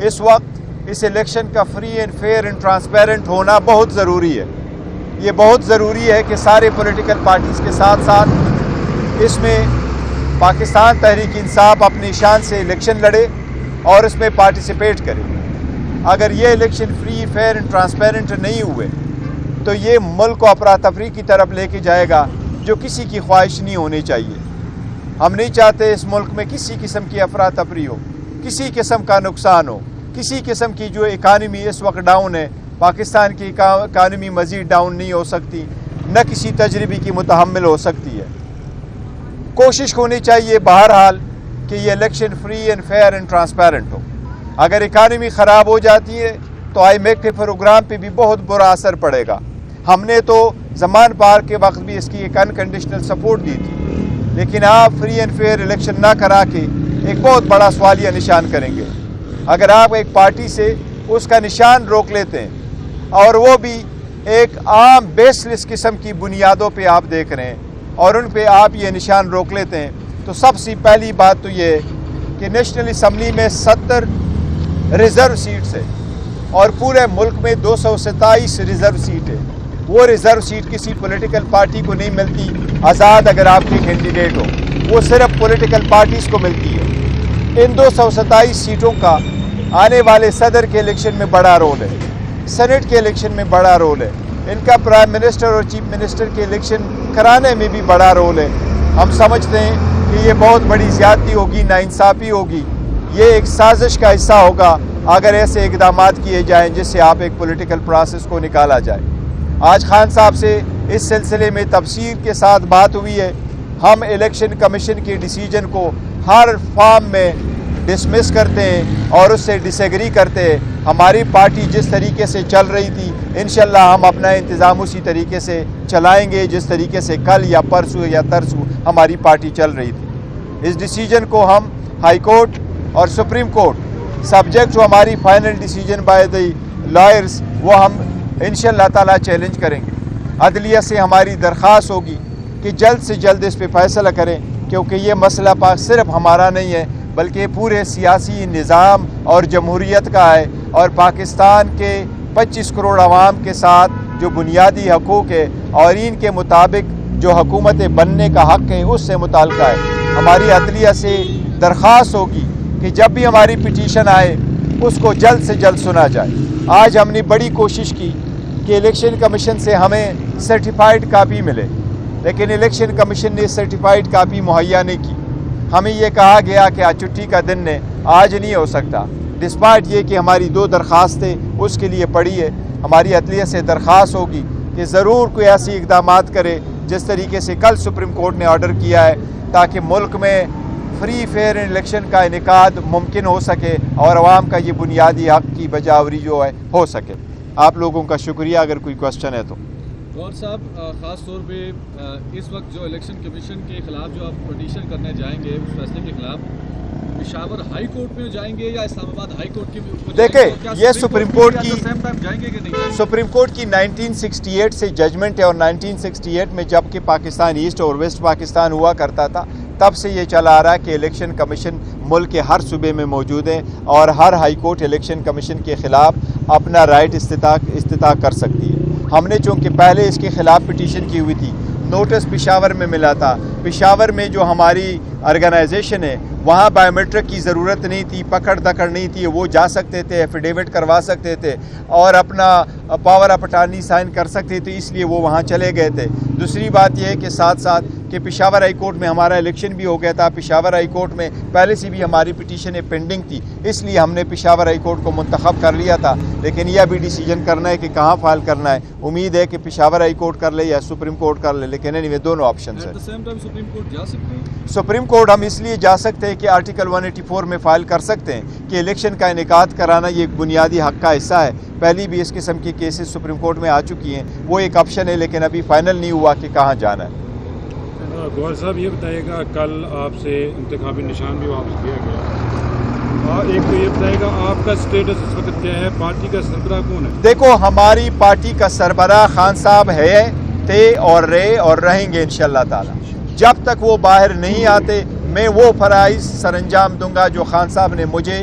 اس وقت اس الیکشن کا free and fair and transparent ہونا بہت ضروری ہے. یہ بہت ضروری ہے کہ سارے پولیٹیکل پارٹیز کے ساتھ ساتھ اس میں پاکستان تحریک انصاف اپنی شان سے الیکشن لڑے اور اس میں پارٹیسپیٹ کرے. اگر یہ election free fair and transparent نہیں ہوئے تو یہ ملک کو افراتفری کی طرف لے کے جائے گا جو کسی کی خواہش نہیں ہونی چاہیے. ہم نہیں چاہتے اس ملک میں کسی قسم کی افراتفری ہو, کسی قسم کا نقصان ہو, کسی قسم کی جو اکانومی اس وقت ڈاؤن ہے. پاکستان کی اکانومی مزید ڈاؤن نہیں ہو سکتی, نہ کسی تجربے کی متحمل ہو سکتی ہے. کوشش ہونی چاہیے بہرحال کہ یہ election free and fair and transparent ہو. اگر اکانومی خراب ہو جاتی ہے تو آئی میک کے پروگرام پہ بھی بہت برا اثر پڑے گا. ہم نے تو زمان پار کے وقت بھی اس کی ایک انکنڈیشنل سپورٹ دی تھی, لیکن آپ فری اینڈ فیئر الیکشن نہ کرا کے ایک بہت بڑا سوالیہ نشان کریں گے. اگر آپ ایک پارٹی سے اس کا نشان روک لیتے ہیں اور وہ بھی ایک عام بیس لیس قسم کی بنیادوں پہ آپ دیکھ رہے ہیں اور ان پہ آپ یہ نشان روک لیتے ہیں, تو سب سے پہلی بات تو یہ ہے کہ نیشنل اسمبلی میں 70 ریزرو سیٹس ہے اور پورے ملک میں 227 ریزرو سیٹ ہے. وہ ریزرو سیٹ کسی پولیٹیکل پارٹی کو نہیں ملتی آزاد اگر آپ کے کینڈیڈیٹ ہو, وہ صرف پولیٹیکل پارٹیز کو ملتی ہے. ان 227 سیٹوں کا آنے والے صدر کے الیکشن میں بڑا رول ہے, سینٹ کے الیکشن میں بڑا رول ہے, ان کا پرائم منسٹر اور چیف منسٹر کے الیکشن کرانے میں بھی بڑا رول ہے. ہم سمجھتے ہیں کہ یہ بہت بڑی زیادتی ہوگی, ناانصافی ہوگی, یہ ایک سازش کا حصہ ہوگا اگر ایسے اقدامات کیے جائیں جس سے آپ ایک پولیٹیکل پروسیس کو نکالا جائے. آج خان صاحب سے اس سلسلے میں تفصیل کے ساتھ بات ہوئی ہے. ہم الیکشن کمیشن کے ڈیسیجن کو ہر فارم میں ڈسمس کرتے ہیں اور اس سے ڈس ایگری کرتے ہیں. ہماری پارٹی جس طریقے سے چل رہی تھی انشاءاللہ ہم اپنا انتظام اسی طریقے سے چلائیں گے جس طریقے سے کل یا پرسوں یا ترسوں ہماری پارٹی چل رہی تھی. اس ڈیسیجن کو ہم ہائی کورٹ اور سپریم کورٹ سبجیکٹ جو ہماری final decision by the lawyers وہ ہم انشاءاللہ تعالیٰ چیلنج کریں گے. عدلیہ سے ہماری درخواست ہوگی کہ جلد سے جلد اس پہ فیصلہ کریں, کیونکہ یہ مسئلہ صرف ہمارا نہیں ہے بلکہ پورے سیاسی نظام اور جمہوریت کا ہے, اور پاکستان کے 25 کروڑ عوام کے ساتھ جو بنیادی حقوق ہے اور ان کے مطابق جو حکومتیں بننے کا حق ہے اس سے متعلقہ ہے. ہماری عدلیہ سے درخواست ہوگی کہ جب بھی ہماری پٹیشن آئے اس کو جلد سے جلد سنا جائے. آج ہم نے بڑی کوشش کی کہ الیکشن کمیشن سے ہمیں سرٹیفائیڈ کاپی ملے, لیکن الیکشن کمیشن نے سرٹیفائیڈ کاپی مہیا نہیں کی. ہمیں یہ کہا گیا کہ آج چھٹی کا دن ہے, آج نہیں ہو سکتا, ڈسپائٹ یہ کہ ہماری 2 درخواستیں اس کے لیے پڑی ہے. ہماری عدلیہ سے درخواست ہوگی کہ ضرور کوئی ایسی اقدامات کرے جس طریقے سے کل سپریم کورٹ نے آرڈر کیا ہے تاکہ ملک میں فری فیئر الیکشن کا انعقاد ممکن ہو سکے اور عوام کا یہ بنیادی حق کی بجاوری جو ہے ہو سکے. آپ لوگوں کا شکریہ. اگر کوئی کوشچن ہے تو. گور صاحب, خاص طور پہ اس وقت جو الیکشن کمیشن کے خلاف جو آپ پٹیشن کرنے جائیں گے اس فیصلے کے خلاف, پشاور ہائی کورٹ میں جائیں گے یا اسلام آباد ہائی کورٹ کی؟ دیکھیں, یہ سپریم کورٹ کی جائیں گے کہ نہیں؟ سپریم کورٹ کی 1968 سے ججمنٹ ہے, اور 1968 میں جب کہ پاکستان ایسٹ اور ویسٹ پاکستان ہوا کرتا تھا تب سے یہ چلا آ رہا ہے کہ الیکشن کمیشن ملک کے ہر صوبے میں موجود ہے اور ہر ہائی کورٹ الیکشن کمیشن کے خلاف اپنا رائٹ استطاع کر سکتی ہے. ہم نے چونکہ پہلے اس کے خلاف پٹیشن کی ہوئی تھی, نوٹس پشاور میں ملا تھا. پشاور میں جو ہماری آرگنائزیشن ہے وہاں بائیومیٹرک کی ضرورت نہیں تھی, پکڑ دکڑ نہیں تھی, وہ جا سکتے تھے, ایفیڈیوٹ کروا سکتے تھے اور اپنا پاور آف اٹارنی سائن کر سکتے تھے, اس لیے وہ وہاں چلے گئے تھے. دوسری بات یہ ہے کہ ساتھ ساتھ کہ پشاور ہائی کورٹ میں ہمارا الیکشن بھی ہو گیا تھا. پشاور ہائی کورٹ میں پہلے سے بھی ہماری پٹیشنیں پینڈنگ تھی, اس لیے ہم نے پشاور ہائی کورٹ کو منتخب کر لیا تھا. لیکن یہ ابھی ڈیسیجن کرنا ہے کہ کہاں فائل کرنا ہے. امید ہے کہ پشاور ہائی کورٹ کر لے یا سپریم کورٹ کر لے, لیکن anyway دونوں آپشنز ہیں. سپریم کورٹ جا سکتے ہیں؟ سپریم کورٹ ہم اس لیے جا سکتے ہیں کہ آرٹیکل 184 میں فائل کر سکتے ہیں کہ الیکشن کا انعقاد کرانا یہ ایک بنیادی حق کا حصہ ہے. پہلی بھی اس قسم کی کیسز سپریم کورٹ میں آ چکی ہیں, وہ ایک آپشن ہے, لیکن ابھی فائنل نہیں ہوا کہ کہاں جانا ہے. گوہر صاحب یہ بتائیے گا, کل آپ سے انتخابی نشان بھی واپس کیا گیا, ایک تو یہ بتائیے گا آپ کا اسٹیٹس اس وقت کیا ہے, پارٹی کا سربراہ کون ہے؟ دیکھو, ہماری پارٹی کا سربراہ خان صاحب ہے, تھے اور رہے اور رہیں گے انشاءاللہ تعالی. جب تک وہ باہر نہیں آتے میں وہ فرائض سر انجام دوں گا جو خان صاحب نے مجھے